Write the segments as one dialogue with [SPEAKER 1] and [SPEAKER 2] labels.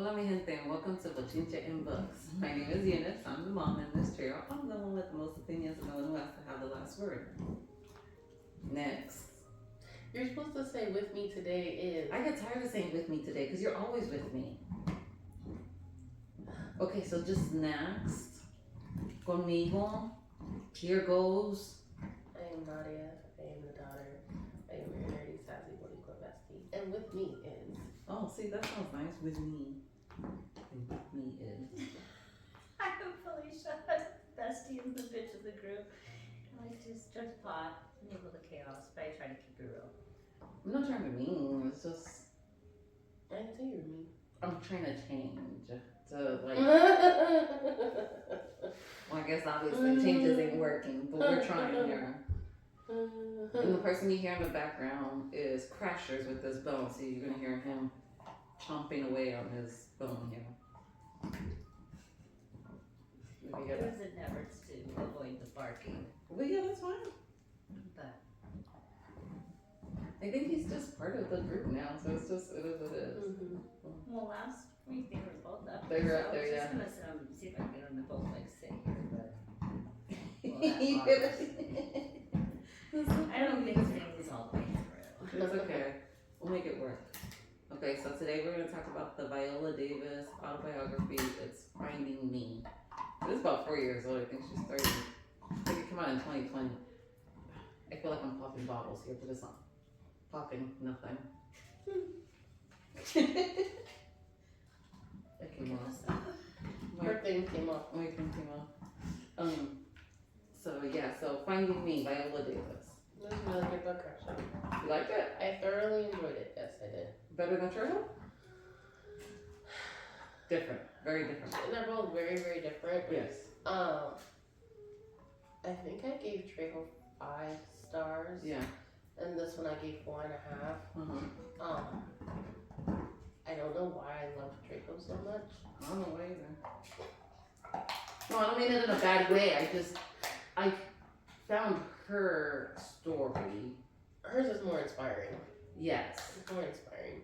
[SPEAKER 1] Hola mi gente and welcome to Bochincha and Books. My name is Eunice, I'm the mom in this trio. I'm the one with the most opinions and the one who has to have the last word. Next.
[SPEAKER 2] You're supposed to say with me today is.
[SPEAKER 1] I get tired of saying with me today because you're always with me. Okay, so just next. Conmigo. Here goes.
[SPEAKER 2] I am Nadia. I am the daughter. I am your nerdy, sassy, Boricua bestie. And with me is.
[SPEAKER 1] Oh, see, that sounds nice. With me. And with me is.
[SPEAKER 3] I'm Felicia, bestie and the bitch of the group. I like to stir the pot, enable the chaos, but I try to keep it real.
[SPEAKER 1] I'm not trying to be mean, it's just.
[SPEAKER 2] I didn't say you're mean.
[SPEAKER 1] I'm trying to change. To like. Well, I guess obviously changes ain't working, but we're trying here. And the person you hear in the background is Crashers with this bone. So you're gonna hear him chomping away on his bone here.
[SPEAKER 3] It was an effort to avoid the barking,
[SPEAKER 1] Well, yeah, that's fine.
[SPEAKER 3] but
[SPEAKER 1] I think he's just part of the group now, so it is what it is.
[SPEAKER 3] well, last week they were both up.
[SPEAKER 1] They were
[SPEAKER 3] so
[SPEAKER 1] up there,
[SPEAKER 3] I was
[SPEAKER 1] yeah.
[SPEAKER 3] just gonna see if I can get them to both like sit here, but I don't think things all the way through.
[SPEAKER 1] It's okay. We'll make it work. Okay, so today we're going to talk about the Viola Davis autobiography. It's Finding Me. It's about 4 years old. I think she's 30. I think it came out in 2020. I feel like I'm popping bottles here, but it's not popping nothing. That came off.
[SPEAKER 2] Her thing came off.
[SPEAKER 1] My thing came off. So Finding Me, Viola Davis.
[SPEAKER 2] It was a really good book, actually.
[SPEAKER 1] You liked it?
[SPEAKER 2] I thoroughly enjoyed it. Yes, I did.
[SPEAKER 1] Better than Trejo? Different. Very different.
[SPEAKER 2] And they're both very, very different.
[SPEAKER 1] Yes.
[SPEAKER 2] I think I gave Trejo 5 stars.
[SPEAKER 1] Yeah.
[SPEAKER 2] And this one I gave 4.5. I don't know why I love Trejo so much.
[SPEAKER 1] I don't know why either. No, I don't mean it in a bad way. I found her story.
[SPEAKER 2] Hers is more inspiring.
[SPEAKER 1] Yes.
[SPEAKER 2] It's more inspiring.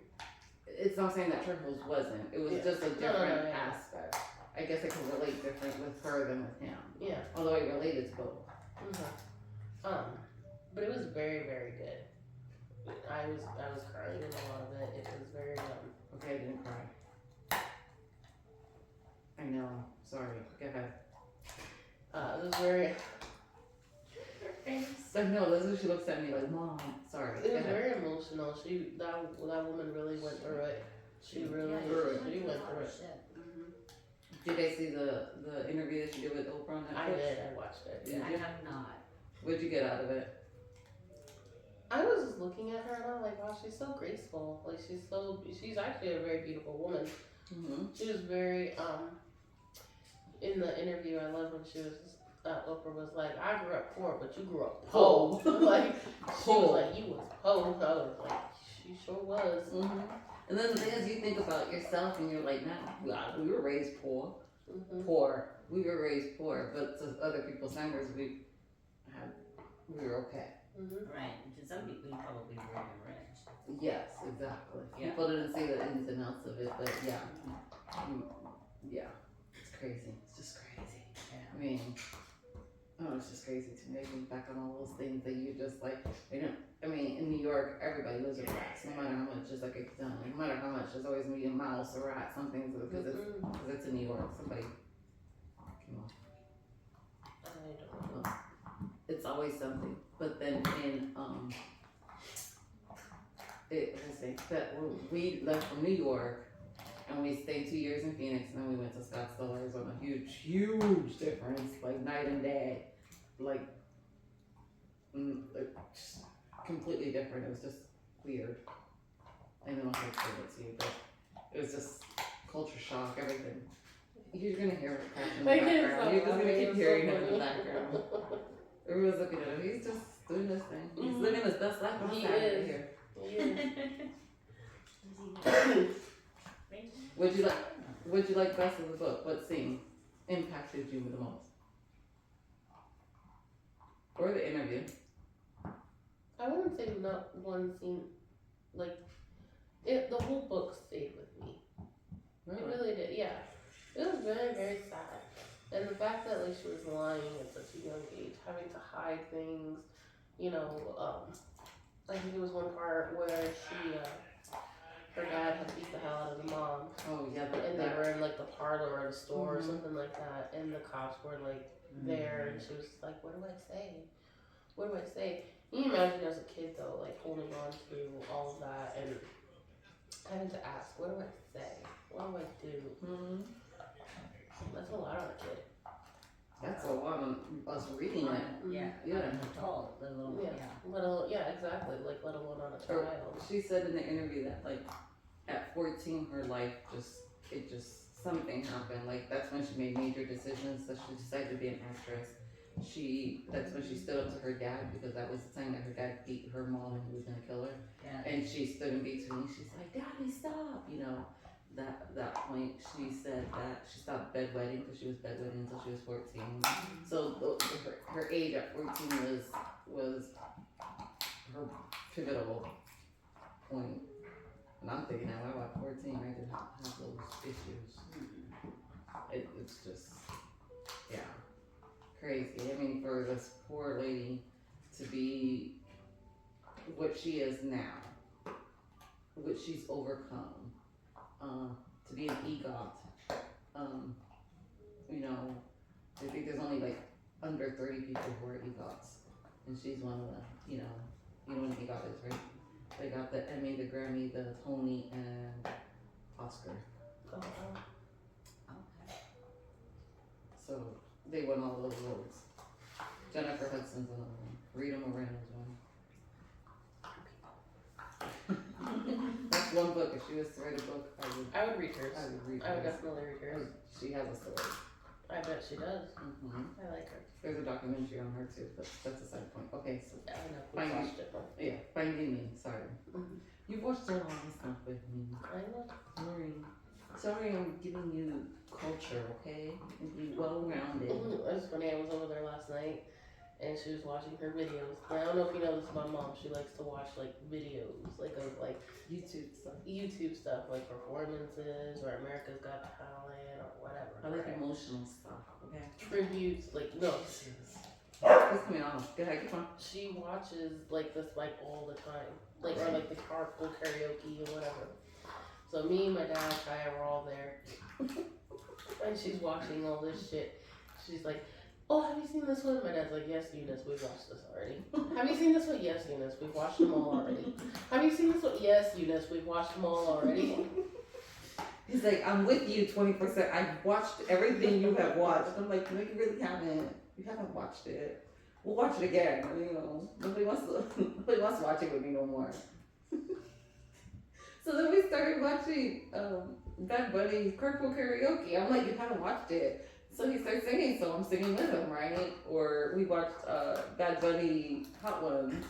[SPEAKER 1] It's not saying that Trejo's wasn't. It was just a different aspect. I guess I can relate different with her than with him.
[SPEAKER 2] Yeah.
[SPEAKER 1] Although I related to both.
[SPEAKER 2] But it was very, very good. I was crying in a lot of it. It was very
[SPEAKER 1] Okay, I didn't cry. I know. Sorry. Go ahead.
[SPEAKER 2] it was very
[SPEAKER 1] I know. That's what she looks at me like, Mom. Sorry.
[SPEAKER 2] it was very emotional. That woman really went through it. She really
[SPEAKER 3] Yeah,
[SPEAKER 2] she went through it.
[SPEAKER 3] Shit.
[SPEAKER 1] Did they see the interview that she did with Oprah on Netflix?
[SPEAKER 2] I did. I watched it.
[SPEAKER 1] Yeah.
[SPEAKER 3] I have not.
[SPEAKER 1] What'd you get out of it?
[SPEAKER 2] I was just looking at her and I'm like, wow, she's so graceful. Like she's actually a very beautiful woman. She was very in the interview. I love when she was Oprah was like, I grew up poor, but you grew up po. Like she was like, you was po. I was like, she sure was.
[SPEAKER 1] And then the thing is, you think about yourself and you're like, nah, we were raised poor. Poor. We were raised poor, but to other people's standards, we were okay.
[SPEAKER 3] Right. To some people, you probably were even rich.
[SPEAKER 1] Yes, exactly.
[SPEAKER 3] Yeah.
[SPEAKER 1] People didn't see the ins and outs of it, but yeah. Yeah. It's crazy. It's just crazy.
[SPEAKER 3] Yeah.
[SPEAKER 1] I mean, it's just crazy to me. I think back on all those things that you just like, I mean, in New York, everybody lives with rats, no matter how much it's like it's done. No matter how much, there's always gonna be a mouse, a rat, something, because it's in New York. Somebody came off.
[SPEAKER 2] I don't know.
[SPEAKER 1] It's always something. But then in we left from New York and we stayed 2 years in Phoenix and then we went to Scottsdale, Arizona. Huge difference, like night and day, like just completely different. It was just weird. I don't know how to explain it to you, but it was just culture shock, everything. You're gonna hear it crash in the background. You're just gonna keep hearing it in the background. Everyone's looking at him. He's just doing this thing. He's living his best life on Saturday here. What'd you like best of the book? What scene impacted you the most? Or the interview?
[SPEAKER 2] I wouldn't say not one scene. Like the whole book stayed with me.
[SPEAKER 1] Really?
[SPEAKER 2] It you know, I think it was one part where her dad had beat the hell out of the mom.
[SPEAKER 1] Oh yeah,
[SPEAKER 2] And they were in like the parlor or the store or
[SPEAKER 1] Mhm.
[SPEAKER 2] something like that, and the cops were like there, and she was like, "What do I say? What do I say?" Can you imagine as a kid though, like holding on to all of that and having to ask, "What do I say? What do I do?"
[SPEAKER 1] Mhm.
[SPEAKER 2] That's a lot on a kid.
[SPEAKER 1] That's a lot of us reading it.
[SPEAKER 3] Yeah,
[SPEAKER 1] Yeah.
[SPEAKER 3] an adult, let alone,
[SPEAKER 2] Yeah, exactly. Like let alone on a child.
[SPEAKER 1] She said in the interview that like at 14, her life something happened. Like that's when she made major decisions. That she decided to be an actress. That's when she stood up to her dad because that was the time that her dad beat her mom and he was gonna kill her.
[SPEAKER 3] Yeah.
[SPEAKER 1] And she stood in between. She's like, "Daddy, stop!" You know. That point, she said that she stopped bedwetting because she was bedwetting until she was 14. So her age at 14 was her pivotal point. And I'm thinking, now, wow, at 14, I did not have those issues. It's just, yeah, crazy. I mean, for this poor lady to be what she is now, what she's overcome, to be an EGOT, you know, I think there's only like under 30 people who are EGOTs, and she's one of the, you know what an EGOT is, right? They got the Emmy, the Grammy, the Tony, and Oscar.
[SPEAKER 2] Oh,
[SPEAKER 3] Okay.
[SPEAKER 1] So they won all those awards. Jennifer Hudson's another one. Rita Moreno's one. That's one book. If she was to write a book,
[SPEAKER 2] I would read hers.
[SPEAKER 1] I would read
[SPEAKER 2] I would
[SPEAKER 1] hers.
[SPEAKER 2] definitely read hers.
[SPEAKER 1] She has a story.
[SPEAKER 2] I bet she does.
[SPEAKER 1] Mm-hmm.
[SPEAKER 2] I like her.
[SPEAKER 1] There's a documentary on her too, but that's a side point. Okay, so
[SPEAKER 2] Yeah, I know. We watched it.
[SPEAKER 1] yeah, Finding Me. Sorry, you've watched a lot of stuff with me.
[SPEAKER 2] I know.
[SPEAKER 1] Sorry, I'm giving you culture. Okay, and be well rounded.
[SPEAKER 2] It was funny. I was over there last night, and she was watching her videos. And I don't know if you know this, my mom. She likes to watch like videos, like of like
[SPEAKER 1] YouTube stuff.
[SPEAKER 2] like performances or America's Got Talent or whatever.
[SPEAKER 1] I like
[SPEAKER 2] right?
[SPEAKER 1] emotional stuff. Okay.
[SPEAKER 2] Tributes, like no.
[SPEAKER 1] It's coming off. Go ahead, keep on.
[SPEAKER 2] She watches like this like all the time, like or like the carpool karaoke or whatever. So me, my dad, Kaya, we're all there, and she's watching all this shit. She's like, "Oh, have you seen this one?" My dad's like, "Yes, Eunice, we've watched this already." "Have you seen this one?" "Yes, Eunice, we've watched them all already." "Have you seen this one?" "Yes, Eunice, we've watched them all already."
[SPEAKER 1] He's like, I'm with you 20%. I've watched everything you have watched. I'm like, no, you really haven't. You haven't watched it. We'll watch it again. You know, nobody wants to watch it with me no more. So then we started watching Bad Bunny's Carpool Karaoke. I'm like, you haven't watched it. So he starts singing, so I'm singing with him, right? Or we watched Bad Bunny Hot Ones.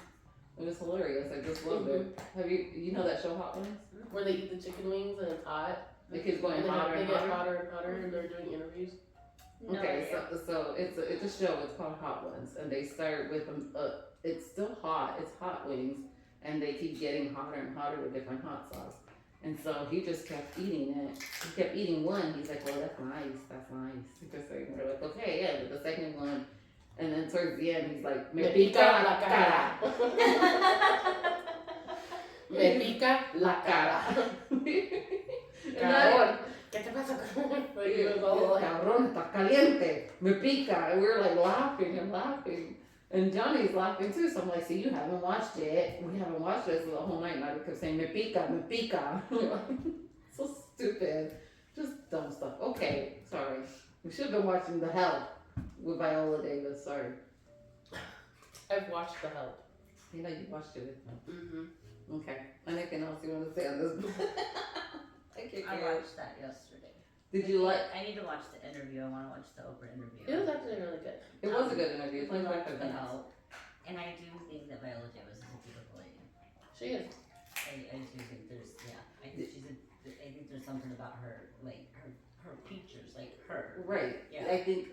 [SPEAKER 1] It was hilarious. I just loved it. Have you know that show Hot Ones?
[SPEAKER 2] Where they eat the chicken wings and it's hot.
[SPEAKER 1] The kids going
[SPEAKER 2] And
[SPEAKER 1] hotter
[SPEAKER 2] they
[SPEAKER 1] and
[SPEAKER 2] get
[SPEAKER 1] hotter.
[SPEAKER 2] hotter and hotter, and they're doing interviews.
[SPEAKER 3] No
[SPEAKER 1] Okay,
[SPEAKER 3] idea.
[SPEAKER 1] so it's a show. It's called Hot Ones, and they start with it's still hot. It's hot wings, and they keep getting hotter and hotter with different hot sauce. And so he just kept eating it. He kept eating one. He's like, "Well, that's nice. That's nice." Just like we're like, "Okay, yeah." But the second one, and then towards the end, he's like, "Me pica la cara."
[SPEAKER 2] Me pica la cara. Cabrón, ¿qué te pasa? Like, he was all like,
[SPEAKER 1] Cabrón, está caliente. Me pica. And we were like laughing and laughing. And Johnny's laughing too. So I'm like, see, you haven't watched it. We haven't watched it the whole night. And I kept saying, me pica, me pica. So stupid. Just dumb stuff. Okay, sorry. We should have been watching The Help with Viola Davis. Sorry.
[SPEAKER 2] I've watched The Help.
[SPEAKER 1] You know, you watched it with me.
[SPEAKER 2] Mm-hmm.
[SPEAKER 1] Okay. Anything else you want to say on this?
[SPEAKER 3] I watched that yesterday.
[SPEAKER 1] Did you like?
[SPEAKER 3] I need to watch the interview. I want to watch the Oprah interview.
[SPEAKER 2] It was actually really good.
[SPEAKER 1] It was a good interview. It's
[SPEAKER 3] I
[SPEAKER 1] like
[SPEAKER 3] liked
[SPEAKER 1] 5
[SPEAKER 3] The
[SPEAKER 1] minutes.
[SPEAKER 3] Help. And I do think that Viola Davis is a beautiful lady.
[SPEAKER 2] She is.
[SPEAKER 3] I do think there's, I think I think there's something about her, like her features, like her.
[SPEAKER 1] Right.
[SPEAKER 3] Yeah.
[SPEAKER 1] I think,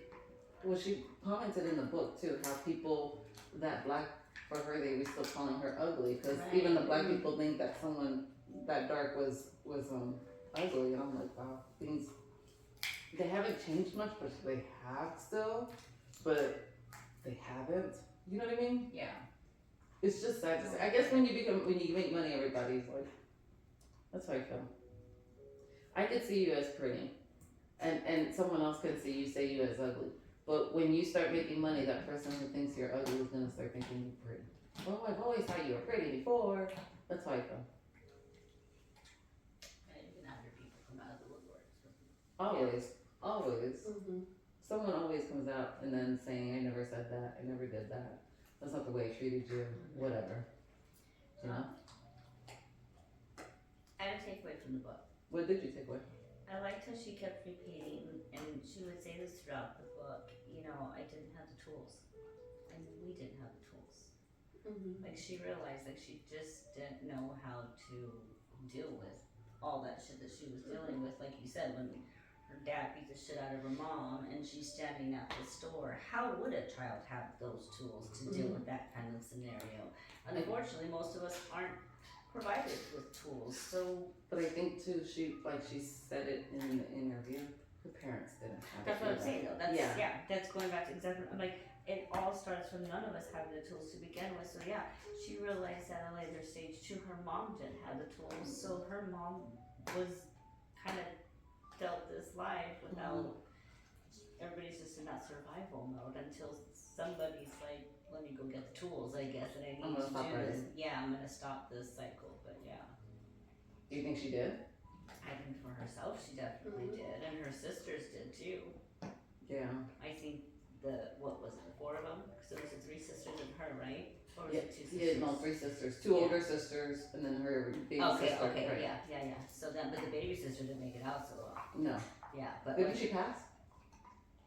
[SPEAKER 1] well, she commented in the book too how people that black for her they were still calling her ugly because
[SPEAKER 3] Right.
[SPEAKER 1] even the black people think that someone that dark was ugly, and I'm like, wow, things they haven't changed much, but they have still, but they haven't. You know what I mean?
[SPEAKER 3] Yeah.
[SPEAKER 1] It's just sad to say. I guess when you make money, everybody's like, that's how I feel. I could see you as pretty, and someone else could see you, say you as ugly. But when you start making money, that person who thinks you're ugly is gonna start thinking you're pretty. Oh, I've always thought you were pretty before. That's how I feel.
[SPEAKER 3] And you can have your people come out of the woodworks.
[SPEAKER 1] Always.
[SPEAKER 2] Mm-hmm.
[SPEAKER 1] Someone always comes out and then saying, I never said that, I never did that. That's not the way I treated you, whatever. You know?
[SPEAKER 3] I had a takeaway from the book.
[SPEAKER 1] What did you take away?
[SPEAKER 3] I liked how she kept repeating, and she would say this throughout the book, you know, I didn't have the tools. And we didn't have the tools.
[SPEAKER 2] Mm-hmm.
[SPEAKER 3] Like, she realized, like, she just didn't know how to deal with all that shit that she was dealing with. Like you said, when her dad beat the shit out of her mom and she's standing at the store, how would a child have those tools to deal with that kind of scenario? Unfortunately, most of us aren't provided with tools, so.
[SPEAKER 1] But I think too, she said it in the interview, her parents didn't have
[SPEAKER 3] That's
[SPEAKER 1] it.
[SPEAKER 3] what I'm saying though, that's,
[SPEAKER 1] Yeah.
[SPEAKER 3] that's going back to exactly, I'm like, it all starts from none of us having the tools to begin with, so yeah, she realized at a later stage too, her mom didn't have the tools, so her mom was kind of dealt this life without, everybody's just in that survival mode until somebody's like, let me go get the tools, I guess, that I need
[SPEAKER 1] I'm gonna
[SPEAKER 3] to
[SPEAKER 1] stop
[SPEAKER 3] do this,
[SPEAKER 1] writing.
[SPEAKER 3] yeah, I'm gonna stop this cycle, but yeah.
[SPEAKER 1] Do you think she did?
[SPEAKER 3] I think for herself, she definitely did, and her sisters did too.
[SPEAKER 1] Yeah.
[SPEAKER 3] I think what was it, 4 of them? Because it was the 3 sisters and her, right? Or was
[SPEAKER 1] Yeah,
[SPEAKER 3] it 2 sisters?
[SPEAKER 1] yeah, no, 3 sisters. 2 older sisters, and then her baby
[SPEAKER 3] Okay,
[SPEAKER 1] sister.
[SPEAKER 3] okay,
[SPEAKER 1] right.
[SPEAKER 3] yeah. So then, but the baby sister didn't make it out so well.
[SPEAKER 1] No.
[SPEAKER 3] Yeah, but
[SPEAKER 1] Didn't
[SPEAKER 3] like,
[SPEAKER 1] she pass?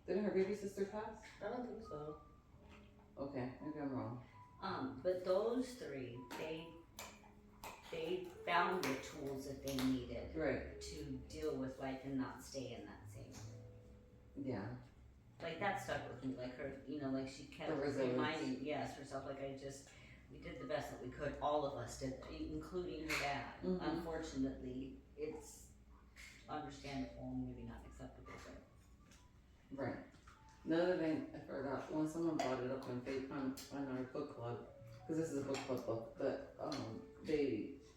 [SPEAKER 1] Didn't her baby sister pass?
[SPEAKER 2] I don't think so.
[SPEAKER 1] Okay, maybe I'm wrong.
[SPEAKER 3] but those 3, they found the tools that they needed
[SPEAKER 1] Right.
[SPEAKER 3] to deal with life and not stay in that same.
[SPEAKER 1] Yeah.
[SPEAKER 3] Like that stuck with me, like her, you know, like she kept
[SPEAKER 1] The resilience.
[SPEAKER 3] reminding, herself, like we did the best that we could, all of us did, including her dad.
[SPEAKER 1] Mhm.
[SPEAKER 3] Unfortunately, it's understandable and maybe not acceptable, but.
[SPEAKER 1] Right. Another thing I forgot, when someone brought it up on our book club, because this is a book club book, but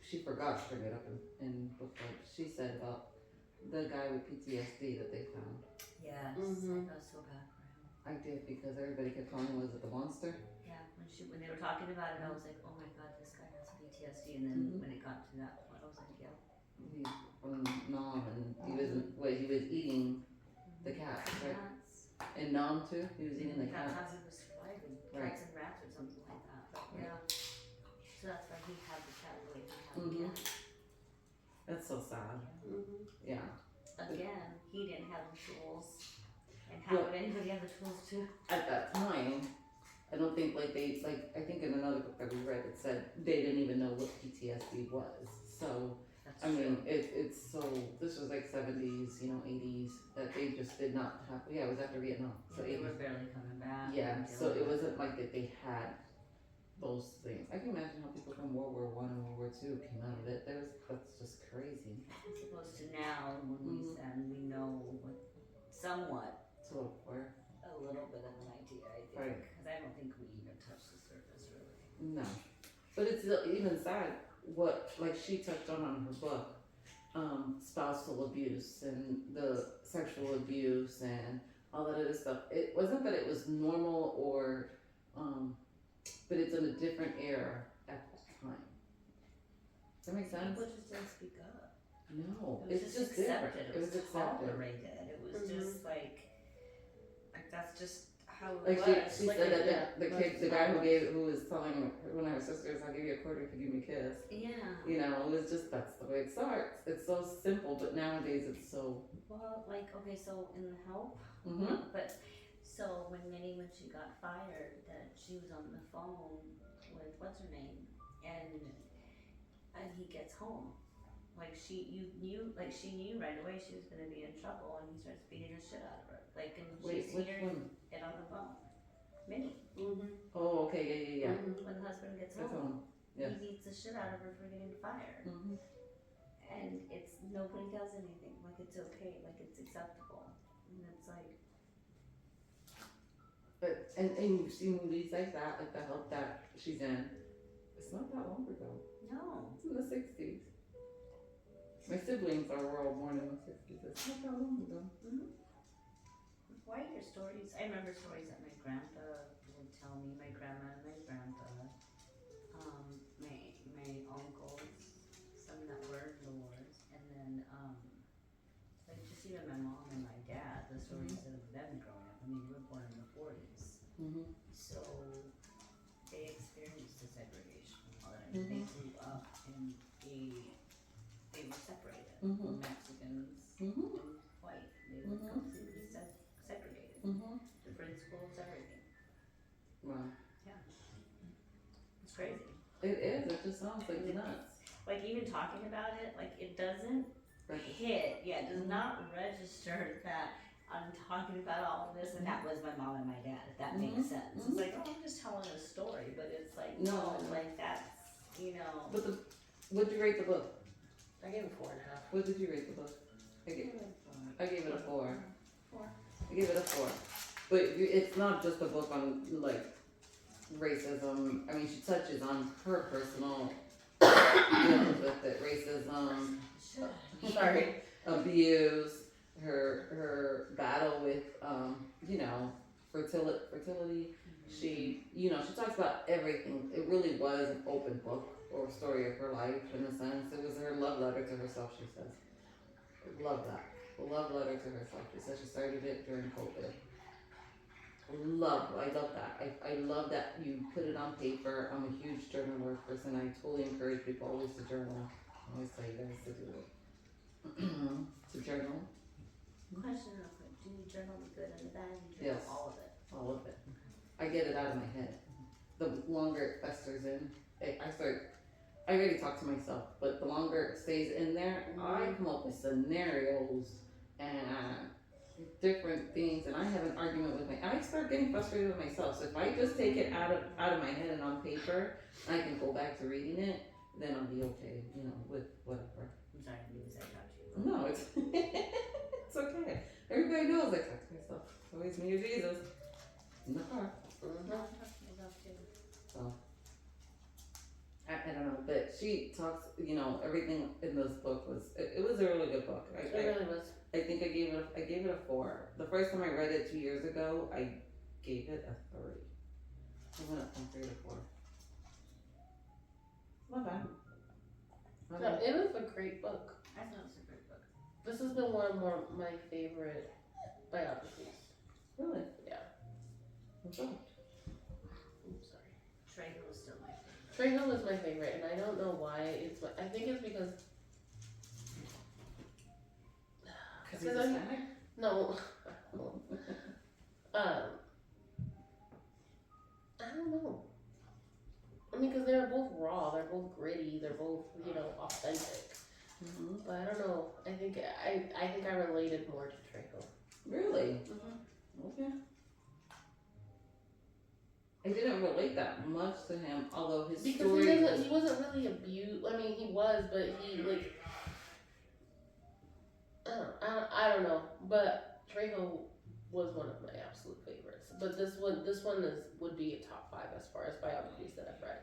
[SPEAKER 1] she forgot to bring it up in book club. She said about the guy with PTSD that they found.
[SPEAKER 3] Yes,
[SPEAKER 2] Mhm.
[SPEAKER 3] I felt so bad for him.
[SPEAKER 1] I did, because everybody kept calling him, was it the monster?
[SPEAKER 3] Yeah, when they were talking about it, I was like, oh my god, this guy has PTSD, and then when it got to that point, I was like, yeah.
[SPEAKER 1] He's from Nam, and he was eating the cats, right?
[SPEAKER 3] Cats.
[SPEAKER 1] And Nam too, he was eating the
[SPEAKER 3] That's
[SPEAKER 1] cats.
[SPEAKER 3] how he was surviving,
[SPEAKER 1] Right.
[SPEAKER 3] cats and rats or something like that, but
[SPEAKER 1] Right.
[SPEAKER 3] yeah. So that's why he had the cat the way he had
[SPEAKER 1] Mhm.
[SPEAKER 3] the cat.
[SPEAKER 1] That's so sad.
[SPEAKER 2] Mm-hmm.
[SPEAKER 1] Yeah.
[SPEAKER 3] Again, he didn't have the tools, and how would anybody have the tools to?
[SPEAKER 1] At that time, I don't think I think in another book that we read, it said they didn't even know what PTSD was. So,
[SPEAKER 3] That's
[SPEAKER 1] I mean, it's so, this was like 70s, 80s, that they just did not have, it was after Vietnam. So
[SPEAKER 3] they
[SPEAKER 1] 80s.
[SPEAKER 3] were barely coming back.
[SPEAKER 1] Yeah, so it wasn't like that they had those things. I can imagine how people from World War I and World War II came out of it. That's just crazy.
[SPEAKER 3] As opposed to now, when we said we know what, somewhat,
[SPEAKER 1] To look for.
[SPEAKER 3] a little bit of an idea, I think,
[SPEAKER 1] Right.
[SPEAKER 3] because I don't think we even touched the surface really.
[SPEAKER 1] No. But it's even sad what, like she touched on her book, spousal abuse and the sexual abuse and all that other stuff. It wasn't that it was normal or, but it's in a different era at that time. Does that make sense?
[SPEAKER 3] People just didn't speak up.
[SPEAKER 1] No,
[SPEAKER 3] It was
[SPEAKER 1] it's
[SPEAKER 3] just
[SPEAKER 1] different.
[SPEAKER 3] accepted.
[SPEAKER 1] It was accepted.
[SPEAKER 3] Tolerated. It was just like that's just how it
[SPEAKER 1] Like
[SPEAKER 3] was.
[SPEAKER 1] she said that the guy who was telling one of her sisters, "I'll give you a quarter if you give me a kiss."
[SPEAKER 3] Yeah.
[SPEAKER 1] It was just, that's the way it starts. It's so simple, but nowadays it's so.
[SPEAKER 3] Well, like okay, so in the help, but so when she got fired, that she was on the phone with what's her name, and he gets home. Like she knew right away she was gonna be in trouble, and he starts beating the shit out of her. Like, and
[SPEAKER 1] Wait,
[SPEAKER 3] she's
[SPEAKER 1] which
[SPEAKER 3] hearing
[SPEAKER 1] one?
[SPEAKER 3] it on the phone. Minnie,
[SPEAKER 2] Mm-hmm.
[SPEAKER 1] Oh, okay, yeah.
[SPEAKER 3] when the husband gets
[SPEAKER 1] That's
[SPEAKER 3] home,
[SPEAKER 1] on. Yes.
[SPEAKER 3] he beats the shit out of her for getting fired, and it's nobody does anything. Like it's okay, like it's acceptable, and it's like.
[SPEAKER 1] But and you see movies like that, like the help that she's in, It's not that long ago.
[SPEAKER 3] No.
[SPEAKER 1] It's in the 60s. My siblings are all born in the 60s. It's not that long ago.
[SPEAKER 3] Why are stories? I remember stories that my grandpa would tell me, my grandma and my grandpa, my uncles, some that were lords, and then like just even my mom and my dad, the stories of them growing up. I mean, they were born in the 40s, so they experienced the segregation. They grew up and they were separated. Mexicans and white, they were completely segregated. Different schools, everything.
[SPEAKER 1] Wow.
[SPEAKER 3] Yeah. It's crazy.
[SPEAKER 1] It is. It just sounds like nuts.
[SPEAKER 3] Like even talking about it, like it doesn't hit. Yeah, it does not register that I'm talking about all of this and that was my mom and my dad, if that makes sense. It's like, oh, I'm just telling a story, but it's like, no, like that's,
[SPEAKER 1] But what'd you rate the book?
[SPEAKER 2] I gave it 4.5.
[SPEAKER 1] What did you rate the book? I gave it a 4.
[SPEAKER 3] 4.
[SPEAKER 1] I gave it a 4. But it's not just a book on, like, racism. I mean, she touches on her personal dealings with it. Racism,
[SPEAKER 2] Sorry.
[SPEAKER 1] abuse, her battle with, fertility. She talks about everything. It really was an open book or story of her life in a sense. It was her love letter to herself, she says. I love that. A love letter to herself. She said she started it during COVID. I love that. I love that you put it on paper. I'm a huge journaler person. I totally encourage people always to journal. I always tell you guys to do it. To journal.
[SPEAKER 3] Question real quick. Do you journal the good and the bad? You journal
[SPEAKER 1] Yes.
[SPEAKER 3] all of it?
[SPEAKER 1] All of it. I get it out of my head. The longer it festers in, I already talk to myself, but the longer it stays in there, I come up with scenarios and different things, and I have an argument with I start getting frustrated with myself. So if I just take it out of my head and on paper, I can go back to reading it, then I'll be okay, with whatever.
[SPEAKER 3] I'm sorry, I knew I talked to you.
[SPEAKER 1] No, it's it's okay. Everybody knows I talk to myself. It's always me or Jesus in the car.
[SPEAKER 3] No, I'm talking to myself too.
[SPEAKER 1] So I don't know, but she talks. Everything in this book it was a really good book.
[SPEAKER 2] It really was.
[SPEAKER 1] I think I gave it a 4. The first time I read it 2 years ago, I gave it a 3. I went up from 3 to 4. Not bad. Not
[SPEAKER 2] No,
[SPEAKER 1] bad.
[SPEAKER 2] it was a great book.
[SPEAKER 3] I thought it was a great book.
[SPEAKER 2] This has been one of my favorite biographies.
[SPEAKER 1] Really?
[SPEAKER 2] Yeah.
[SPEAKER 1] What's up?
[SPEAKER 2] I'm sorry.
[SPEAKER 3] Trejo is still my favorite.
[SPEAKER 2] Trejo is my favorite, and I don't know why. I think it's because.
[SPEAKER 1] Because he's Hispanic?
[SPEAKER 2] No. I don't know. I mean, because they're both raw, they're both gritty, they're both, authentic. But I don't know. I think I related more to Trejo.
[SPEAKER 1] Really? Okay. I didn't relate that much to him, although his story
[SPEAKER 2] he wasn't really abused. I mean, he was, but he I don't know. But Trejo was one of my absolute favorites. But this one would be a top 5 as far as biographies that I've read.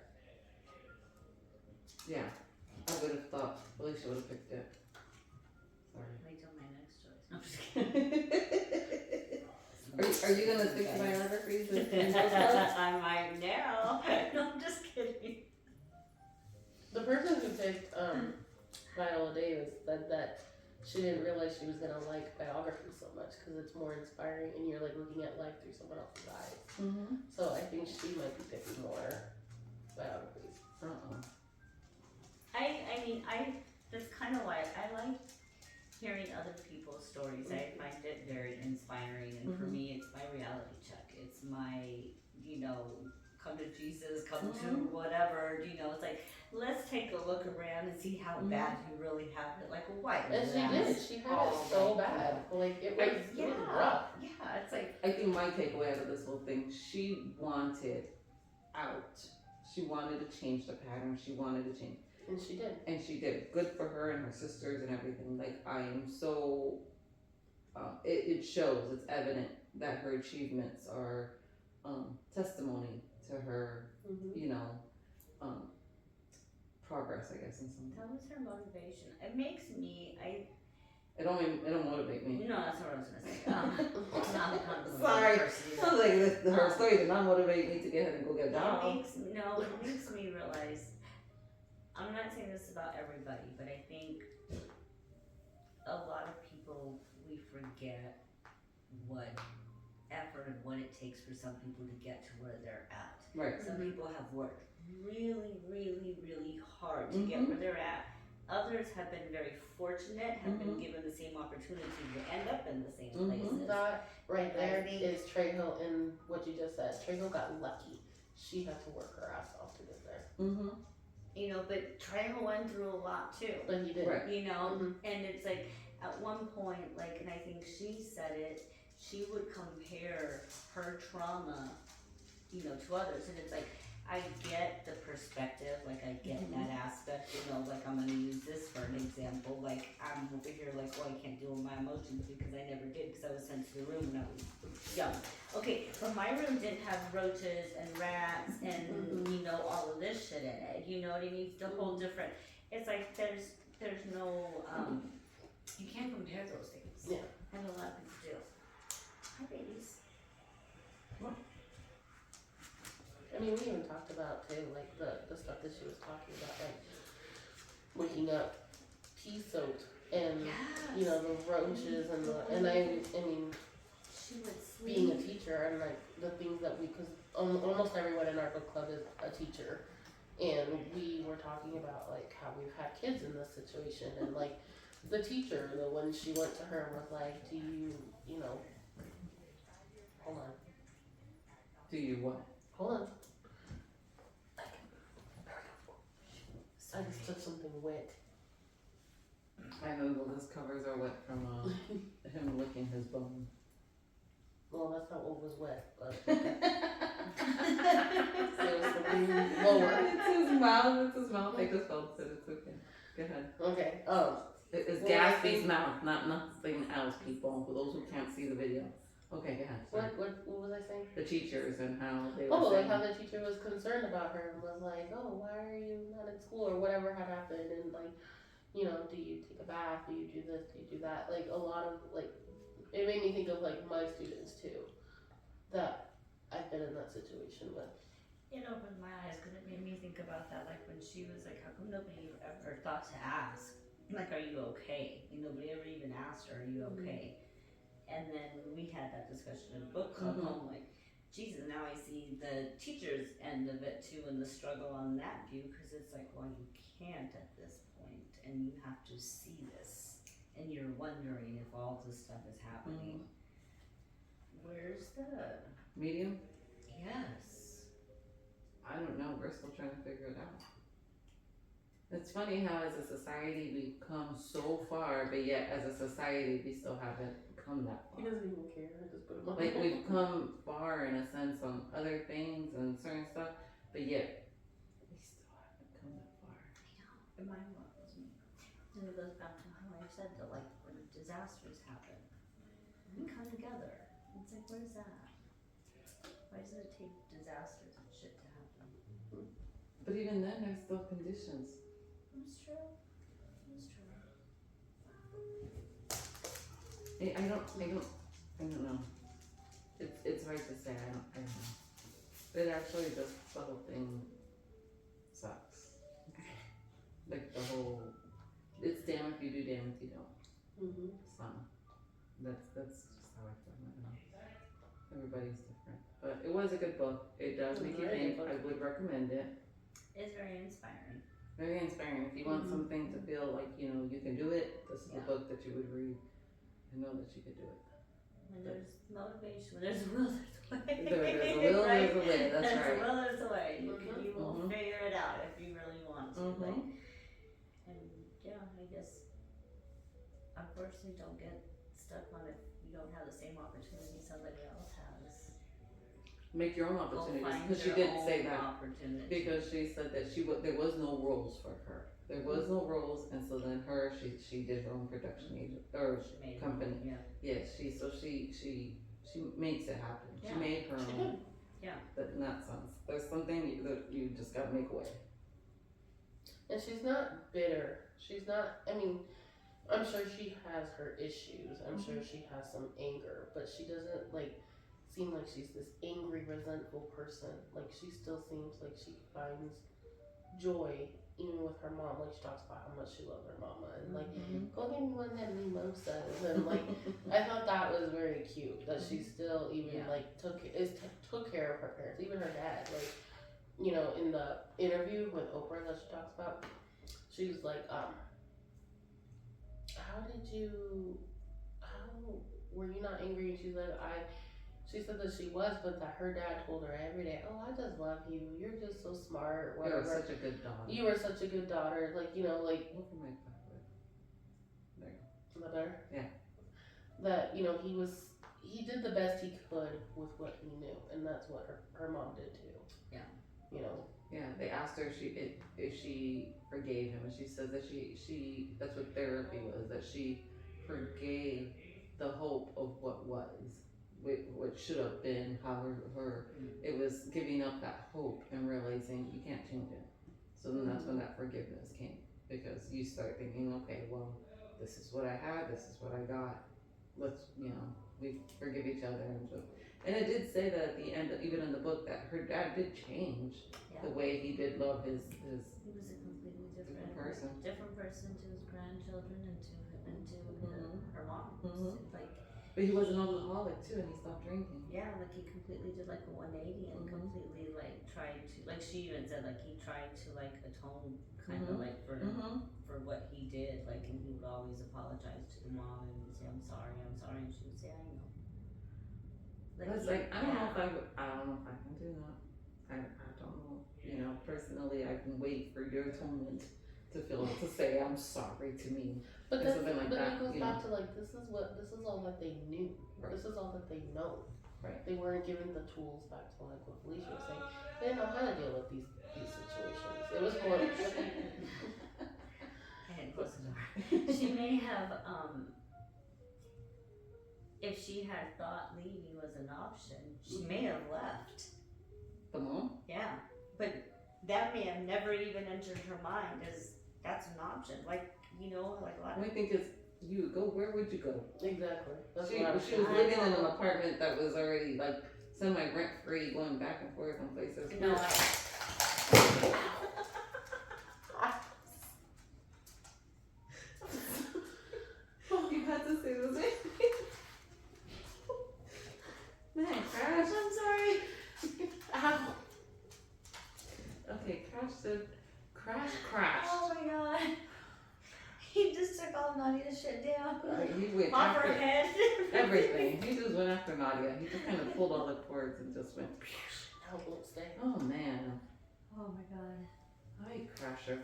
[SPEAKER 1] Yeah, I would have thought Felicia would have picked it. Sorry.
[SPEAKER 3] Wait till my next choice. No, I'm just kidding.
[SPEAKER 1] Are you gonna stick to biographies?
[SPEAKER 3] I might now. No, I'm just kidding.
[SPEAKER 2] The person who picked Viola Davis said that she didn't realize she was gonna like biography so much because it's more inspiring and you're looking at life through someone else's eyes. So I think she might be picking more biographies.
[SPEAKER 3] I mean, that's kind of why I like hearing other people's stories. I find it very inspiring, and for me, it's my reality check. It's my, come to Jesus, come to whatever, it's like, let's take a look around and see how bad you really have it. Like, why?
[SPEAKER 2] And she did. She had it so bad. Like, it was rough.
[SPEAKER 3] Yeah, it's like.
[SPEAKER 1] I think my takeaway out of this whole thing, she wanted out. She wanted to change the pattern. She wanted to change.
[SPEAKER 2] And she did.
[SPEAKER 1] And she did. Good for her and her sisters and everything. Like, I am so, it shows, it's evident that her achievements are testimony to her, progress, I guess, in something.
[SPEAKER 3] That was her motivation. It makes me,
[SPEAKER 1] It don't motivate me.
[SPEAKER 3] no, that's what I was gonna say. Not the kind of
[SPEAKER 1] Sorry.
[SPEAKER 3] person.
[SPEAKER 1] Sounds like her story did not motivate me to get her to go get a job.
[SPEAKER 3] It makes me realize, I'm not saying this about everybody, but I think a lot of people, we forget what effort and what it takes for some people to get to where they're at.
[SPEAKER 1] Right.
[SPEAKER 3] Some people have worked really, really, really hard to get where they're at. Others have been very fortunate, have been given the same opportunity to end up in the same places.
[SPEAKER 2] That right there is Trejo in what you just said. Trejo got lucky. She had to work her ass off to get there.
[SPEAKER 3] You know, but Trejo went through a lot too.
[SPEAKER 2] But he did.
[SPEAKER 1] Right.
[SPEAKER 3] You know, and it's like at one point, like, and I think she said it, she would compare her trauma, you know, to others, and it's like, I get the perspective, like I get that aspect, you know, like I'm gonna use this for an example, like I'm over here like, oh, I can't deal with my emotions because I never did because I was sent to the room when I was young. Okay, but my room didn't have roaches and rats and, you know, all of this shit in it, you know what I mean? It's a whole different, it's like there's no, you can't compare those things.
[SPEAKER 2] Yeah.
[SPEAKER 3] And a lot of people do. Hi, babies.
[SPEAKER 2] I mean, we even talked about too, like the stuff that she was talking about, like waking up pea soaked and you know the roaches and I mean,
[SPEAKER 3] she would sleep.
[SPEAKER 2] being a teacher and like the things that we, because almost everyone in our book club is a teacher, and we were talking about like how we've had kids in this situation, and like the teacher, when she went to her was like, do you know, hold on.
[SPEAKER 1] Do you what?
[SPEAKER 2] Hold on. I just took something wet.
[SPEAKER 1] I know those covers are wet from him licking his bone.
[SPEAKER 2] Well, that's not what was wet, but there was something lower.
[SPEAKER 1] It's his mouth. I just felt it. It's okay. Go ahead.
[SPEAKER 2] Okay.
[SPEAKER 1] It's
[SPEAKER 2] Well,
[SPEAKER 1] Gatsby's mouth, not nothing else, people. For those who can't see the video. Okay, go ahead. Sorry.
[SPEAKER 2] What was I saying?
[SPEAKER 1] The teachers and how they were
[SPEAKER 2] Oh, like
[SPEAKER 1] saying.
[SPEAKER 2] how the teacher was concerned about her and was like, oh, why are you not in school or whatever had happened, and like, you know, do you take a bath? Do you do this? Do you do that? Like a lot of like, it made me think of like my students too, that I've been in that situation with.
[SPEAKER 3] It opened my eyes because it made me think about that, like when she was like, how come nobody ever thought to ask, like, are you okay? And nobody ever even asked her, are you okay? And then we had that discussion in book club. I'm like, Jesus, now I see the teacher's end of it too, and the struggle on that view, because it's like, well, you can't at this point, and you have to see this, and you're wondering if all this stuff is happening. Where's the
[SPEAKER 1] Medium?
[SPEAKER 3] yes?
[SPEAKER 1] I don't know. We're still trying to figure it out. It's funny how as a society we've come so far, but yet as a society we still haven't come that
[SPEAKER 2] He
[SPEAKER 1] far.
[SPEAKER 2] doesn't even care. I just put him on.
[SPEAKER 1] Like we've come far in a sense on other things and certain stuff, but yet we still haven't come that far.
[SPEAKER 3] Remind what was me. And it goes back to how I said that, like, when disasters happen, we come together. It's like, where's that? Why does it take disasters and shit to happen?
[SPEAKER 1] But even then there's still conditions.
[SPEAKER 3] It's true. It's true.
[SPEAKER 1] I don't know. It's hard to say. I don't know. But actually, just the whole thing sucks. Like the whole, it's damn if you do, damn if you don't. So that's just how I feel. I don't know. Everybody's different, but it was a good book. It does make you think. I would recommend it.
[SPEAKER 3] It's very inspiring.
[SPEAKER 1] Very inspiring. If you want something to feel like you know you can do it, this is the book that you would read and know that you could do it.
[SPEAKER 3] When there's motivation, when there's a will, there's a way.
[SPEAKER 1] There's a will, there's a way. That's
[SPEAKER 3] there's
[SPEAKER 1] right.
[SPEAKER 3] a will, there's a way. You will figure it out if you really want to. Like, and yeah, I guess unfortunately don't get stuck on if you don't have the same opportunity somebody else has.
[SPEAKER 1] Make your own
[SPEAKER 3] Go
[SPEAKER 1] opportunities.
[SPEAKER 3] find
[SPEAKER 1] Because she
[SPEAKER 3] your
[SPEAKER 1] did
[SPEAKER 3] own
[SPEAKER 1] say that.
[SPEAKER 3] opportunity.
[SPEAKER 1] Because she said that there was no roles for her. There was no roles, and so then she did her own production agent or
[SPEAKER 3] She made
[SPEAKER 1] company.
[SPEAKER 3] Her own,
[SPEAKER 1] Yes, she makes it happen.
[SPEAKER 3] Yeah.
[SPEAKER 1] She made her own.
[SPEAKER 3] Yeah.
[SPEAKER 1] But in that sense, there's something that you just gotta make a way.
[SPEAKER 2] And she's not bitter. She's not, I mean, I'm sure she has her issues. I'm sure she has some anger, but she doesn't like seem like she's this angry, resentful person. Like she still seems like she finds joy even with her mom. Like she talks about how much she loves her mama and like go give me one of them mimosas and like I thought that was very cute that she still even like took care of her parents, even her dad. Like you know, in the interview with Oprah that she talks about, she was like, how did you, how were you not angry? And she's like, she said that she was, but that her dad told her every day, oh, I just love you. You're just so smart. Whatever.
[SPEAKER 1] You were such a good daughter.
[SPEAKER 2] You were such a good daughter. Like, you know, like.
[SPEAKER 1] Look at my tablet. There.
[SPEAKER 2] Is that better?
[SPEAKER 1] Yeah.
[SPEAKER 2] That, you know, he did the best he could with what he knew. And that's what her mom did too.
[SPEAKER 3] Yeah.
[SPEAKER 2] You know.
[SPEAKER 1] Yeah, they asked her if she forgave him, and she said that she that's what therapy was, that she forgave the hope of what should have been, how it was giving up that hope and realizing you can't change it. So then that's when that forgiveness came, because you start thinking, okay, well, this is what I had, this is what I got. Let's, we forgive each other and it did say that at the end, even in the book, that her dad did change the way he did love his.
[SPEAKER 3] He was a completely different
[SPEAKER 1] person
[SPEAKER 3] to his grandchildren and to her mom. Like,
[SPEAKER 1] but he was an alcoholic too, and he stopped drinking.
[SPEAKER 3] Yeah, like he completely did like a 180 and completely like tried to, like she even said, like he tried to like atone kind of like for what he did, like, and he would always apologize to the mom and say I'm sorry, and she would say I know. Like,
[SPEAKER 1] I don't know if I can do that. I don't know. Personally, I can wait for your atonement to say I'm sorry to me.
[SPEAKER 2] But
[SPEAKER 1] it
[SPEAKER 2] goes back to like this is all that they knew. Right. This is all that they know.
[SPEAKER 1] Right.
[SPEAKER 2] They weren't given the tools, back to like what Felicia was saying. They didn't know how to deal with these situations. It was more.
[SPEAKER 3] And close the door. She may have if she had thought leaving was an option, she may have left.
[SPEAKER 1] The mom?
[SPEAKER 3] Yeah, but that may have never even entered her mind as that's an option. Like, like a lot of.
[SPEAKER 1] The only thing is, you would go. Where would you go?
[SPEAKER 2] Exactly. That's
[SPEAKER 1] she was living in an apartment that was already like semi-rent free, going back and forth on places.
[SPEAKER 3] No.
[SPEAKER 1] You had to say the same. Man, Crash.
[SPEAKER 3] I'm sorry.
[SPEAKER 1] Ow. Okay, Crash said, Crash.
[SPEAKER 3] Oh my god. He just took all Nadia's shit down.
[SPEAKER 1] He went
[SPEAKER 3] off
[SPEAKER 1] after
[SPEAKER 3] her head.
[SPEAKER 1] everything. He just went after Nadia. He just kind of pulled all the cords and just went.
[SPEAKER 2] I won't stay.
[SPEAKER 1] Oh man.
[SPEAKER 3] Oh my god.
[SPEAKER 1] Hi, Crasher.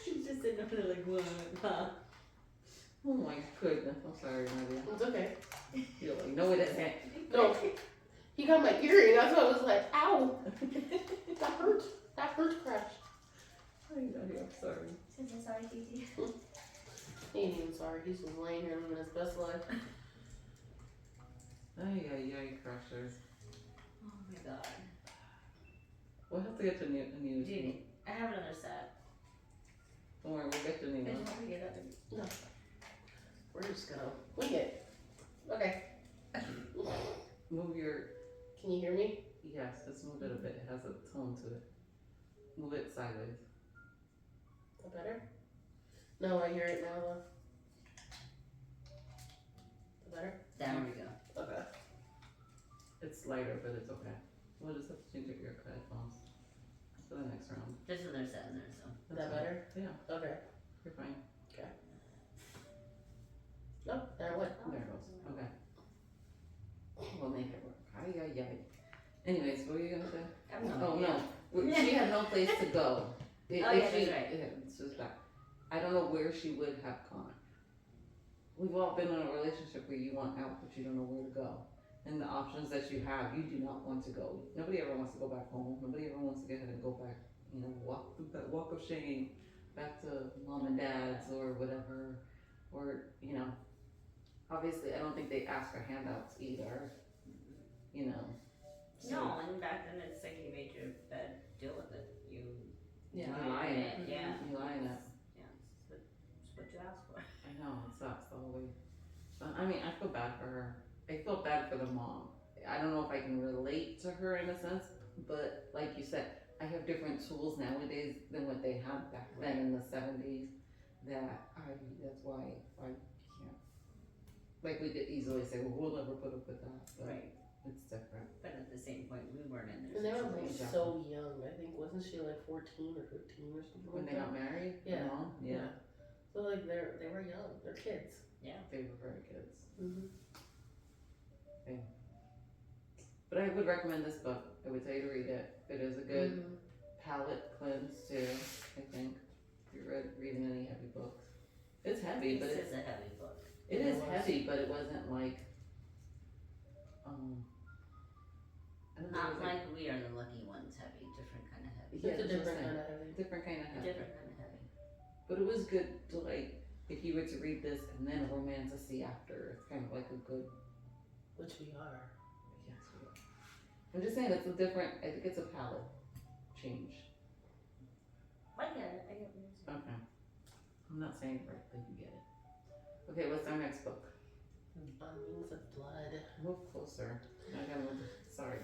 [SPEAKER 3] She was just sitting up there like, what? Huh?
[SPEAKER 1] Oh my goodness. I'm sorry, Nadia.
[SPEAKER 2] It's okay.
[SPEAKER 1] You're like, no, it isn't.
[SPEAKER 2] No. He got my earring. That's why I was like, ow. That hurt. That hurt, Crash.
[SPEAKER 1] Hi, Nadia. I'm sorry.
[SPEAKER 3] I'm sorry, Gigi.
[SPEAKER 2] He ain't even sorry. He's just laying here living his best life.
[SPEAKER 1] Ay, Crashers.
[SPEAKER 3] Oh my god.
[SPEAKER 1] We'll have to get a new.
[SPEAKER 3] Judy, I have another set.
[SPEAKER 1] Don't worry, we'll get the new
[SPEAKER 3] I
[SPEAKER 1] one.
[SPEAKER 3] just want to get that to me.
[SPEAKER 2] No. We're just gonna wing it. Okay.
[SPEAKER 1] Move your.
[SPEAKER 2] Can you hear me?
[SPEAKER 1] Yes, just move it a bit. It has a tone to it. Move it sideways.
[SPEAKER 2] Is that better? No, I hear it now though. Is that better?
[SPEAKER 3] There we go.
[SPEAKER 2] Okay.
[SPEAKER 1] It's lighter, but it's okay. We'll just have to change your headphones for the next round.
[SPEAKER 3] There's another set in there, so.
[SPEAKER 2] Is that better?
[SPEAKER 1] Yeah.
[SPEAKER 2] Okay.
[SPEAKER 1] You're fine.
[SPEAKER 2] Okay. No, there it went.
[SPEAKER 1] There it goes. Okay. We'll make it work. Ay. Anyways, what were you gonna say? She had no place to go.
[SPEAKER 3] That's right.
[SPEAKER 1] Yeah, it's just that. I don't know where she would have gone. We've all been in a relationship where you want out, but you don't know where to go. And the options that you have, you do not want to go. Nobody ever wants to go back home. Nobody ever wants to get ahead and go back, walk through that walk of shame back to mom and dad's or whatever. Or, obviously I don't think they ask for handouts either. So.
[SPEAKER 3] No, and back then it's like you made your bed, deal with it. You
[SPEAKER 2] Yeah.
[SPEAKER 1] You lie in it.
[SPEAKER 3] Yeah.
[SPEAKER 1] You lie in it.
[SPEAKER 3] Yeah, it's what you asked for.
[SPEAKER 1] I know, it sucks the whole way. I mean, I feel bad for her. I feel bad for the mom. I don't know if I can relate to her in a sense, but like you said, I have different tools nowadays than what they had back then in the 70s. That's why I can't. Like, we could easily say, well, we'll never put up with that. But
[SPEAKER 3] Right.
[SPEAKER 1] it's different.
[SPEAKER 3] But at the same point, we weren't in
[SPEAKER 2] And
[SPEAKER 3] their
[SPEAKER 2] they were both
[SPEAKER 3] situation.
[SPEAKER 2] so young. I think wasn't she like 14 or 15 or something
[SPEAKER 1] When
[SPEAKER 2] like
[SPEAKER 1] they
[SPEAKER 2] that?
[SPEAKER 1] got married?
[SPEAKER 2] Yeah.
[SPEAKER 1] No? Yeah.
[SPEAKER 2] So like they were young. They're kids.
[SPEAKER 1] They were very kids.
[SPEAKER 2] Mm-hmm.
[SPEAKER 1] But I would recommend this book. I would tell you to read it. It is a good
[SPEAKER 2] Mm-hmm.
[SPEAKER 1] palate cleanse too, I think. If you're reading any heavy books. It's heavy, but
[SPEAKER 3] This is a heavy book.
[SPEAKER 1] it is heavy, but it wasn't like, I don't know, it
[SPEAKER 3] Not
[SPEAKER 1] was
[SPEAKER 3] like We Are the Lucky Ones heavy, different kind of heavy.
[SPEAKER 1] yeah,
[SPEAKER 2] It's a
[SPEAKER 1] that's what I'm
[SPEAKER 2] different
[SPEAKER 1] saying.
[SPEAKER 2] kind of heavy.
[SPEAKER 1] Different kind of heavy.
[SPEAKER 3] Different kind of heavy.
[SPEAKER 1] But it was good to like, if you were to read this and then romantasy after, it's kind of like a good,
[SPEAKER 2] Which we are.
[SPEAKER 1] yes, we are. I'm just saying it's a different, I think it's a palette change.
[SPEAKER 3] I get it. I get what you're saying.
[SPEAKER 1] Okay. I'm not saying it right, but you get it. Okay, what's our next book?
[SPEAKER 2] On Wings of Blood.
[SPEAKER 1] Move closer. I gotta move. Sorry.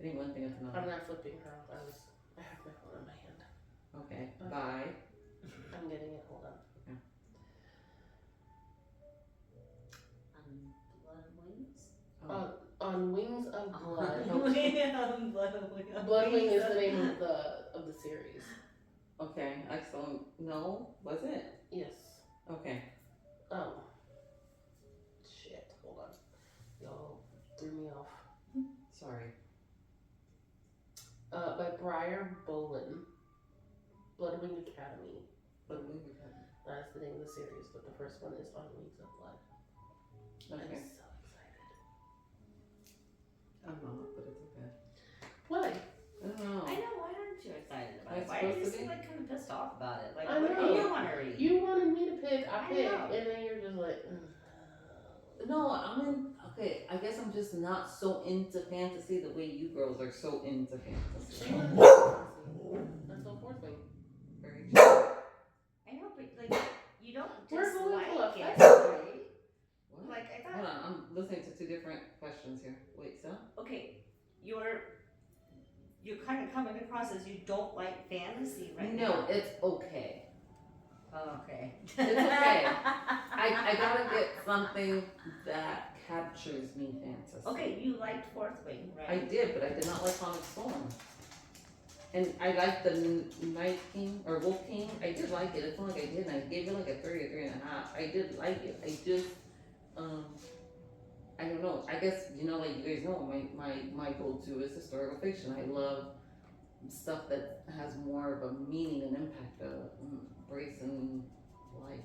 [SPEAKER 1] Getting one thing at
[SPEAKER 2] I'm
[SPEAKER 1] another.
[SPEAKER 2] not flipping her off. I have my phone in my hand.
[SPEAKER 1] Okay. Bye.
[SPEAKER 2] I'm getting it. Hold on.
[SPEAKER 3] Blood and Wings?
[SPEAKER 1] Oh.
[SPEAKER 2] On Wings of Blood.
[SPEAKER 3] Blood
[SPEAKER 2] Blood Wing is the name of the series.
[SPEAKER 1] Okay. Excellent. No, was it?
[SPEAKER 2] Yes.
[SPEAKER 1] Okay.
[SPEAKER 2] Shit. Hold on. Y'all threw me off.
[SPEAKER 1] Sorry.
[SPEAKER 2] By Briar Bolin. Bloodwing Academy.
[SPEAKER 1] But we were having-
[SPEAKER 2] That's the name of the series, but the first one is On Wings of Blood. I'm
[SPEAKER 1] Okay.
[SPEAKER 2] so excited.
[SPEAKER 1] I'm not, but it's okay.
[SPEAKER 2] Why?
[SPEAKER 1] I don't know.
[SPEAKER 3] I know, why aren't you excited about it?
[SPEAKER 1] It's
[SPEAKER 3] Why are you
[SPEAKER 1] supposed to
[SPEAKER 3] just
[SPEAKER 1] be.
[SPEAKER 3] like kind of pissed off about it? Like,
[SPEAKER 2] I
[SPEAKER 3] what do
[SPEAKER 2] know.
[SPEAKER 3] you want to read?
[SPEAKER 2] You wanted me to pick, I
[SPEAKER 3] I
[SPEAKER 2] picked,
[SPEAKER 3] know.
[SPEAKER 2] and then you're just like,
[SPEAKER 1] No, I'm in. Okay, I guess I'm just not so into fantasy the way you girls are so into fantasy.
[SPEAKER 2] She wanted fantasy. That's so Fourth Wing.
[SPEAKER 1] Very true.
[SPEAKER 3] I know, but like, you don't
[SPEAKER 2] We're going to a
[SPEAKER 3] dislike it,
[SPEAKER 2] festival.
[SPEAKER 3] right?
[SPEAKER 1] What?
[SPEAKER 3] Like, I
[SPEAKER 1] Hold
[SPEAKER 3] thought,
[SPEAKER 1] on, I'm listening to two different questions here. Wait, so?
[SPEAKER 3] okay, you're kind of coming across as you don't like fantasy right
[SPEAKER 1] No,
[SPEAKER 3] now.
[SPEAKER 1] it's okay.
[SPEAKER 3] Oh, okay.
[SPEAKER 1] It's okay. I gotta get something that captures me fantasy.
[SPEAKER 3] Okay, you liked Fourth Wing, right?
[SPEAKER 1] I did, but I did not like Sonic Storm. And I liked the Night King or Wolf King. I did like it. It's not like I didn't. I gave it like a 3 or 3.5. I did like it. I just, I don't know. I guess like you guys know, my go-to is historical fiction. I love stuff that has more of a meaning and impact, embracing life.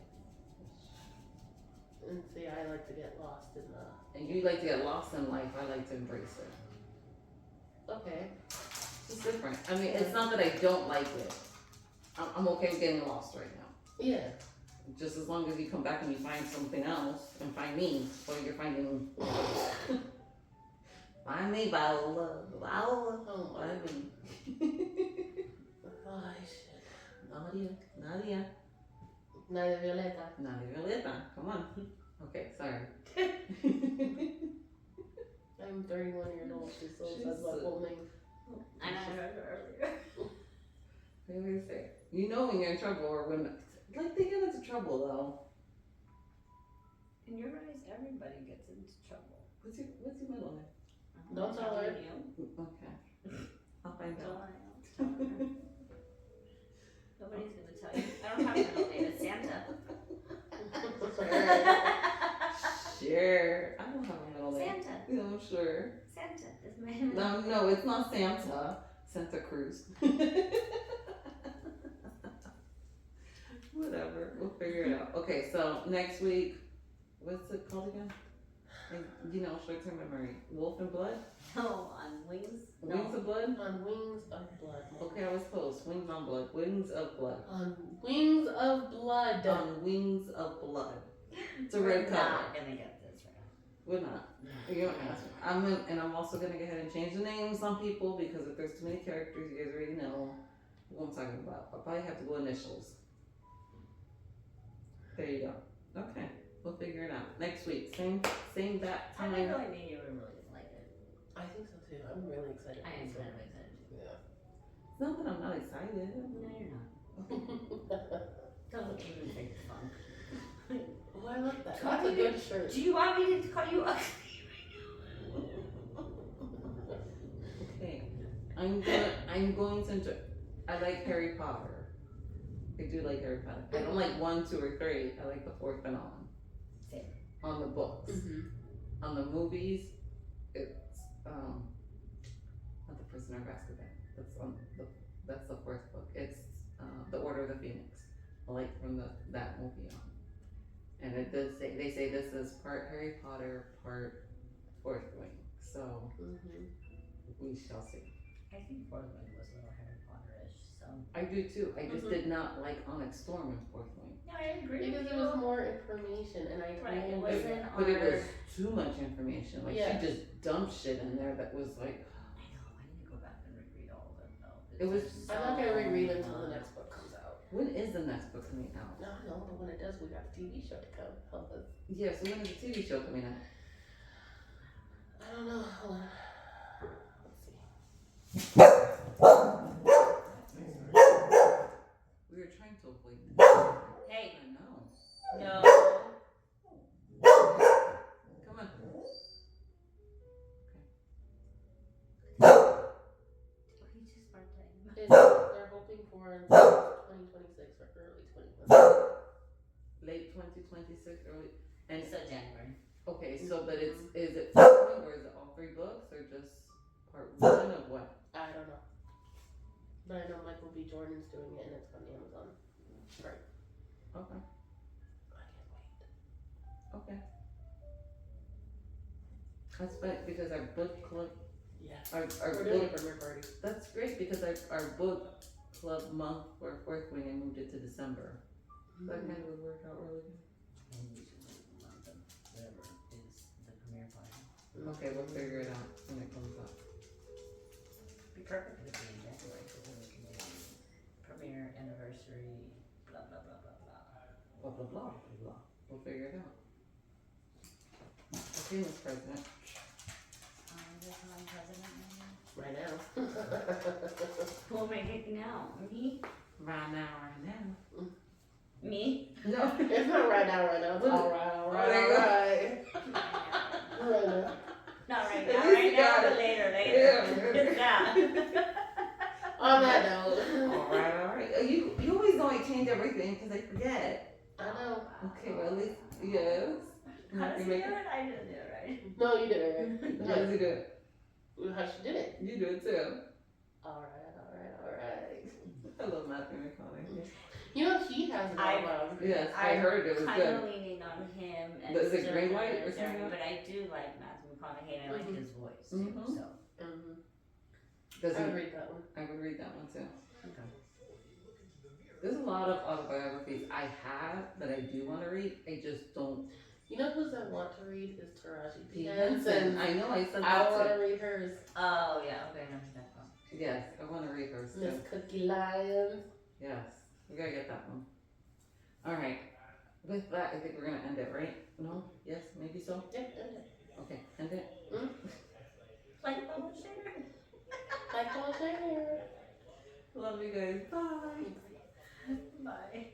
[SPEAKER 2] And see, I like to get lost in the.
[SPEAKER 1] And you like to get lost in life. I like to embrace it.
[SPEAKER 2] Okay.
[SPEAKER 1] It's different. I mean, it's not that I don't like it. I'm okay with getting lost right now.
[SPEAKER 2] Yeah.
[SPEAKER 1] Just as long as you come back and you find something else and find me, or you're finding. Find me, Viola. Viola.
[SPEAKER 2] Oh my.
[SPEAKER 1] Find me.
[SPEAKER 2] Oh, shit.
[SPEAKER 1] Nadia.
[SPEAKER 2] Nadia Violeta.
[SPEAKER 1] Nadia Violeta. Come on. Okay, sorry.
[SPEAKER 2] I'm 31 years old. She still
[SPEAKER 1] She's
[SPEAKER 2] says my full name.
[SPEAKER 3] I know, I heard her earlier.
[SPEAKER 1] What do you say? You know when you're in trouble or when. Like, they get into trouble though.
[SPEAKER 3] In your eyes, everybody gets into trouble.
[SPEAKER 1] What's your middle name?
[SPEAKER 2] Don't tell her.
[SPEAKER 3] You.
[SPEAKER 1] Okay. I'll find
[SPEAKER 3] Don't
[SPEAKER 1] out.
[SPEAKER 3] tell her. Nobody's gonna tell you. I don't have a middle name. It's Santa.
[SPEAKER 1] Sure. I don't have a middle name.
[SPEAKER 3] Santa.
[SPEAKER 1] No, sure.
[SPEAKER 3] Santa is my middle name.
[SPEAKER 1] No, it's not Santa. Santa Cruz. Whatever. We'll figure it out. Okay, so next week, what's it called again? Short-term memory. Wolf and Blood?
[SPEAKER 3] No, on Wings.
[SPEAKER 1] Wings of Blood?
[SPEAKER 2] On Wings of Blood.
[SPEAKER 1] Okay, I was close. Wings on Blood. Wings of Blood.
[SPEAKER 2] On Wings of Blood.
[SPEAKER 1] On Wings of Blood. It's a
[SPEAKER 3] We're
[SPEAKER 1] red cover.
[SPEAKER 3] not gonna get this right.
[SPEAKER 1] We're not. You don't ask me. I'm also gonna go ahead and change the names on people because if there's too many characters, you guys already know. who I'm talking about. I'll probably have to go initials. There you go. Okay, we'll figure it out next week. Same that
[SPEAKER 3] I
[SPEAKER 1] time.
[SPEAKER 3] feel like me and you would really like it.
[SPEAKER 2] I think so too. I'm really excited.
[SPEAKER 3] I am kind of excited too.
[SPEAKER 2] Yeah.
[SPEAKER 1] It's not that I'm not excited.
[SPEAKER 3] No, you're not. Don't even fake the funk.
[SPEAKER 2] Oh, I love that.
[SPEAKER 3] Do you
[SPEAKER 2] That's a
[SPEAKER 3] want me
[SPEAKER 2] good shirt.
[SPEAKER 3] Do you want me to call you ugly?
[SPEAKER 1] Okay, I'm going to enjoy. I like Harry Potter. I do like Harry Potter. I don't like 1, 2, or 3. I like the 4th and on.
[SPEAKER 3] Same.
[SPEAKER 1] On the books.
[SPEAKER 2] Mm-hmm.
[SPEAKER 1] On the movies, it's not the Prisoner of Azkaban. That's the 4th book. It's the Order of the Phoenix. I like from that movie on. And it does say they say this is part Harry Potter, part 4th Wing. So we shall see.
[SPEAKER 3] I think Fourth Wing was a little Harry Potter-ish, so.
[SPEAKER 1] I do too. I just did not like Onyx Storm in 4th Wing.
[SPEAKER 3] No, I agree
[SPEAKER 2] Because
[SPEAKER 3] with
[SPEAKER 2] it
[SPEAKER 3] you.
[SPEAKER 2] was more information, and I
[SPEAKER 3] Right, it
[SPEAKER 2] told
[SPEAKER 3] wasn't
[SPEAKER 1] But it was
[SPEAKER 3] our-
[SPEAKER 1] too much information. Like
[SPEAKER 2] Yeah.
[SPEAKER 1] she just dumped shit in there that was like.
[SPEAKER 3] I know, I need to go back and reread all of them though.
[SPEAKER 1] It was-
[SPEAKER 3] There's
[SPEAKER 2] I'm not gonna
[SPEAKER 3] so
[SPEAKER 2] reread until the
[SPEAKER 3] much.
[SPEAKER 2] next book comes out.
[SPEAKER 1] When is the next book coming out?
[SPEAKER 2] No, but when it does, we got the TV show to come help us.
[SPEAKER 1] Yeah, so when is the TV show coming out?
[SPEAKER 2] I don't know. Hold on. Let's see.
[SPEAKER 1] We were trying to avoid this.
[SPEAKER 3] Hey,
[SPEAKER 1] I know.
[SPEAKER 3] no.
[SPEAKER 1] Come on.
[SPEAKER 3] He just barked at you.
[SPEAKER 2] They're hoping for 2026 or early 2026.
[SPEAKER 1] Late 2026, early. And
[SPEAKER 3] So January.
[SPEAKER 1] okay, so but is it following or is it all 3 books or just part 1 of what?
[SPEAKER 2] I don't know. But I know Michael B. Jordan's doing it and it's on Amazon. Right.
[SPEAKER 1] Okay.
[SPEAKER 2] I can't wait.
[SPEAKER 1] Okay. That's fine because our book club,
[SPEAKER 2] Yeah.
[SPEAKER 1] our
[SPEAKER 2] We're doing
[SPEAKER 1] book,
[SPEAKER 2] a premiere party.
[SPEAKER 1] that's great because our book club month for 4th Wing I moved it to December. That kind of would work out really good.
[SPEAKER 3] Maybe we should wait a month of whatever is the premiere party.
[SPEAKER 1] Okay, we'll figure it out when it comes up.
[SPEAKER 3] Be perfect if it be in January, because then we can do premiere, anniversary, blah, blah, blah, blah, blah.
[SPEAKER 1] Blah, blah, blah, blah, blah. We'll figure it out. Okay, Ms. President.
[SPEAKER 3] This one president maybe?
[SPEAKER 2] Right now.
[SPEAKER 3] Who am I picking now? Me?
[SPEAKER 1] Right now.
[SPEAKER 3] Me?
[SPEAKER 1] No.
[SPEAKER 2] It's not right now, right now. It's alright, alright. Right now.
[SPEAKER 3] Not right
[SPEAKER 1] At
[SPEAKER 3] now,
[SPEAKER 1] least
[SPEAKER 3] right
[SPEAKER 1] you
[SPEAKER 3] now,
[SPEAKER 1] got
[SPEAKER 3] but
[SPEAKER 1] it.
[SPEAKER 3] later.
[SPEAKER 1] Yeah.
[SPEAKER 3] Yeah.
[SPEAKER 2] On that note.
[SPEAKER 1] Alright. You always know I change everything because I forget.
[SPEAKER 2] I know.
[SPEAKER 1] Okay, well at least, yes.
[SPEAKER 3] How does
[SPEAKER 1] You
[SPEAKER 3] he do
[SPEAKER 1] make
[SPEAKER 3] it? I didn't do it right.
[SPEAKER 2] No, you did it right.
[SPEAKER 1] How does he do it?
[SPEAKER 2] How she did it.
[SPEAKER 1] You do it too.
[SPEAKER 2] Alright.
[SPEAKER 1] I love Matthew McConaughey.
[SPEAKER 2] You know, he has an album.
[SPEAKER 1] Yes, I heard it was
[SPEAKER 3] kind
[SPEAKER 1] good.
[SPEAKER 3] of leaning on him. And
[SPEAKER 1] Is it
[SPEAKER 3] still
[SPEAKER 1] Green Light or
[SPEAKER 3] Hereditary,
[SPEAKER 1] something?
[SPEAKER 3] But I do like Matthew McConaughey and I like his voice too.
[SPEAKER 1] Mhm.
[SPEAKER 3] So.
[SPEAKER 1] Does
[SPEAKER 2] I
[SPEAKER 1] he?
[SPEAKER 2] would read that one.
[SPEAKER 1] I would read that one too.
[SPEAKER 3] Okay.
[SPEAKER 1] There's a lot of autobiographies I have that I do want to read. I just don't.
[SPEAKER 2] You know who's I want to read is Taraji P.
[SPEAKER 1] P.
[SPEAKER 2] Henson.
[SPEAKER 1] I know I said
[SPEAKER 2] I
[SPEAKER 1] that
[SPEAKER 2] want
[SPEAKER 1] too.
[SPEAKER 2] to read hers.
[SPEAKER 3] Oh yeah. Okay. I know who that's from.
[SPEAKER 1] Yes, I want to read hers
[SPEAKER 2] Miss
[SPEAKER 1] too.
[SPEAKER 2] Cookie Lion.
[SPEAKER 1] Yes, we gotta get that one. All right. With that, I think we're gonna end it, right? No? Yes? Maybe so?
[SPEAKER 2] Yeah.
[SPEAKER 1] Okay, end it.
[SPEAKER 3] Like Bubble Shader.
[SPEAKER 2] Like all there.
[SPEAKER 1] Love you guys. Bye.
[SPEAKER 3] Bye.